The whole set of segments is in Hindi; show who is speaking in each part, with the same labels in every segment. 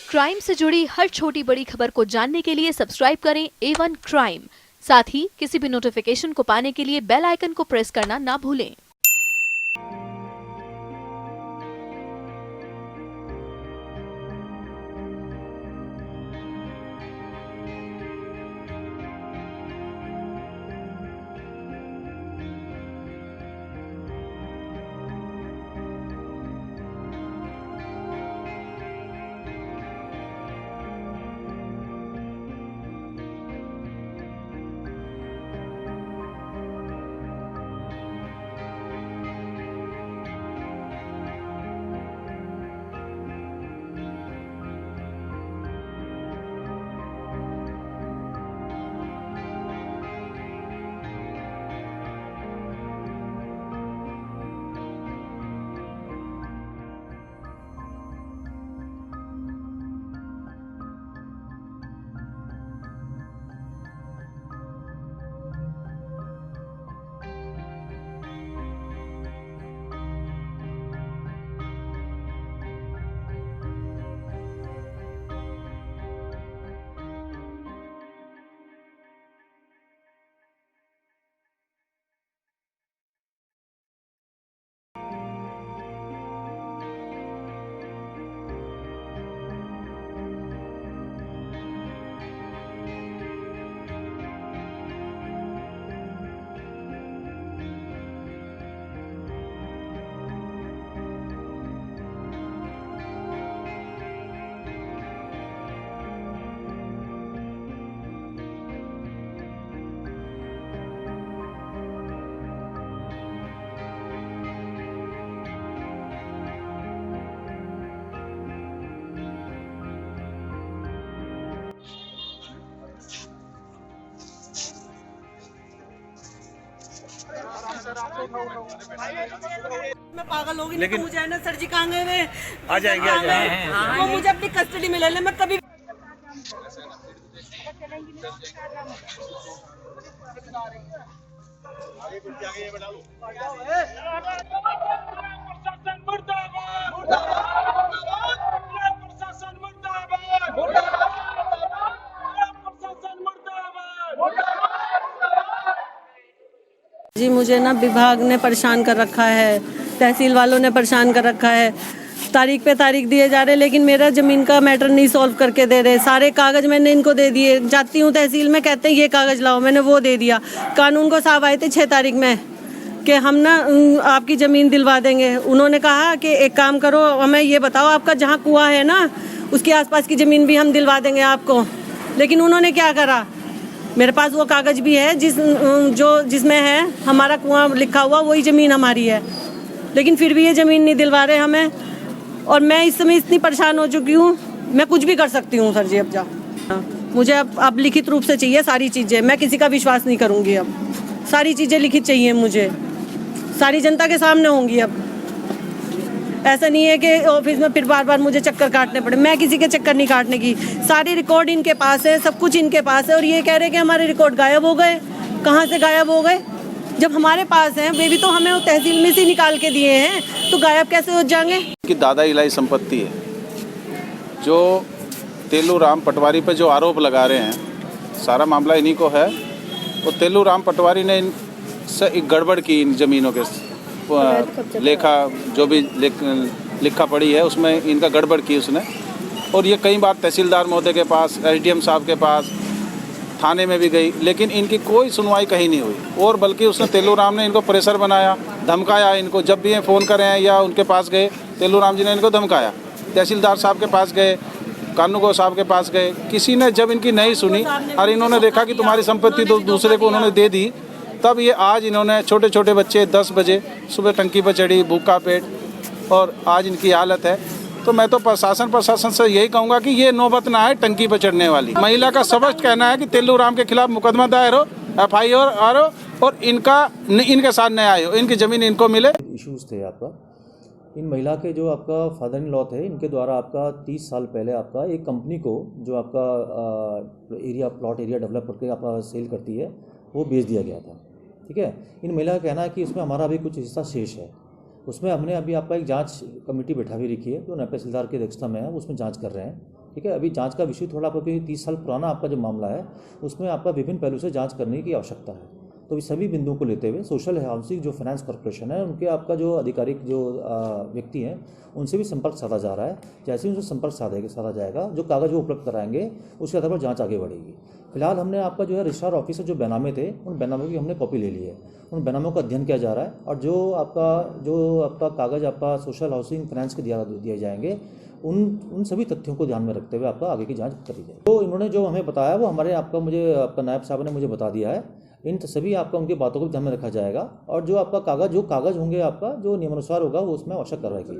Speaker 1: क्राइम से जुड़ी हर छोटी बड़ी खबर को जानने के लिए सब्सक्राइब करें A1 क्राइम। साथ ही किसी भी नोटिफिकेशन को पाने के लिए बेल आइकन को प्रेस करना ना भूलें।
Speaker 2: मैं पागल होगी लेकिन मुझे है ना सर जी कहाँ गए वे
Speaker 3: आ जाएंगे
Speaker 2: वो मुझे अपनी कस्टडी में ले ले। मैं कभी जी मुझे ना विभाग ने परेशान कर रखा है, तहसील वालों ने परेशान कर रखा है। तारीख पे तारीख दिए जा रहे लेकिन मेरा ज़मीन का मैटर नहीं सॉल्व करके दे रहे। सारे कागज़ मैंने इनको दे दिए। जाती हूँ तहसील में, कहते हैं ये कागज़ लाओ, मैंने वो दे दिया। कानून को साहब आए थे 6 तारीख में कि हम ना आपकी ज़मीन दिलवा देंगे। उन्होंने कहा कि एक काम करो, हमें ये बताओ आपका जहाँ कुआँ है ना उसके आसपास की ज़मीन भी हम दिलवा देंगे आपको। लेकिन उन्होंने क्या करा, मेरे पास वो कागज़ भी है जिसमें है हमारा कुआं लिखा हुआ, वही ज़मीन हमारी है। लेकिन फिर भी ये ज़मीन नहीं दिलवा रहे हमें। और मैं इस समय इतनी परेशान हो चुकी हूँ, मैं कुछ भी कर सकती हूँ सर जी। अब मुझे अब लिखित रूप से चाहिए सारी चीज़ें। मैं किसी का विश्वास नहीं करूँगी। अब सारी चीज़ें लिखित चाहिए मुझे, सारी जनता के सामने होंगी। अब ऐसा नहीं है कि ऑफिस में फिर बार बार मुझे चक्कर काटने पड़े। मैं किसी के चक्कर नहीं काटने की। सारी रिकॉर्ड इनके पास है, सब कुछ इनके पास है। और ये कह रहे कि हमारे रिकॉर्ड गायब हो गए। कहाँ से गायब हो गए? जब हमारे पास हैं, वे भी तो हमें तहसील में से निकाल के दिए हैं, तो गायब कैसे हो जाएंगे?
Speaker 4: कि दादा इलाही संपत्ति है। जो तेलू राम पटवारी पे जो आरोप लगा रहे हैं, सारा मामला इन्हीं को है। वो तेलू राम पटवारी ने इनसे एक गड़बड़ की इन ज़मीनों के लेखा जो भी लिखा पड़ी है उसमें इनका गड़बड़ की उसने। और ये कई बार तहसीलदार महोदय के पास, SDM साहब के पास, थाने में भी गई, लेकिन इनकी कोई सुनवाई कहीं नहीं हुई। और बल्कि उसने तेलू राम ने इनको प्रेशर बनाया, धमकाया इनको। जब भी ये फ़ोन करें या उनके पास गए, तेलू राम जी ने इनको धमकाया। तहसीलदार साहब के पास गए, कानूगो साहब के पास गए, किसी ने जब इनकी नहीं सुनी और इन्होंने देखा कि तुम्हारी संपत्ति तो दूसरे को उन्होंने दे दी, तब ये आज इन्होंने छोटे छोटे बच्चे 10 बजे सुबह टंकी पर चढ़ी, भूखा पेट, और आज इनकी हालत है। तो मैं तो प्रशासन से यही कहूँगा कि ये नौबत ना आए टंकी पर चढ़ने वाली। महिला का स्पष्ट कहना है कि तेलू राम के खिलाफ मुकदमा दायर हो, FIR हो और इनके साथ न्याय हो, इनकी ज़मीन इनको मिले।
Speaker 5: इश्यूज़ थे आपका, इन महिला के जो आपका फादर इन लॉ थे, इनके द्वारा आपका 30 साल पहले आपका एक कंपनी को जो आपका प्लॉट एरिया डेवलप करके आपका सेल करती है, वो बेच दिया गया था। ठीक है। इन महिला का कहना है कि उसमें हमारा भी कुछ हिस्सा शेष है। उसमें हमने अभी आपका एक जांच कमेटी बैठा भी रखी है, जो नए तहसीलदार की अध्यक्षता में है, उसमें जांच कर रहे हैं। ठीक है। अभी जांच का विषय थोड़ा आपका, क्योंकि 30 साल पुराना आपका जो मामला है उसमें आपका विभिन्न पहलू से जांच करने की आवश्यकता है। तो इस सभी बिंदुओं को लेते हुए सोशल हाउसिंग जो फाइनेंस कॉर्पोरेशन है उनके आपका जो आधिकारिक जो व्यक्ति हैं उनसे भी संपर्क साधा जा रहा है। जैसे ही उनसे संपर्क साधा जाएगा, जो कागज वो उपलब्ध कराएंगे उसके आधार पर जाँच आगे बढ़ेगी। फिलहाल हमने आपका जो है रजिस्ट्रार ऑफिसर जो बैनामे थे उन बैनामों की हमने कॉपी ले ली है, उन बैनामों का अध्ययन किया जा रहा है और जो आपका कागज़ आपका सोशल हाउसिंग फाइनेंस के दिए जाएंगे उन सभी तथ्यों को ध्यान में रखते हुए आपका आगे की जांच करी जाए। तो इन्होंने जो हमें बताया वो हमारे आपका नायब साहब ने मुझे बता दिया है। इन सभी आपका उनकी बातों को ध्यान में रखा जाएगा और जो आपका कागज़ होंगे आपका जो नियमानुसार होगा वो उसमें आवश्यक कार्रवाई की।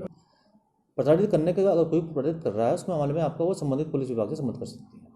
Speaker 5: प्रताड़ित करने के अगर कोई प्रताड़ित कर रहा है उसमें मामले में आपका वो संबंधित पुलिस विभाग से संबंध कर सकती है।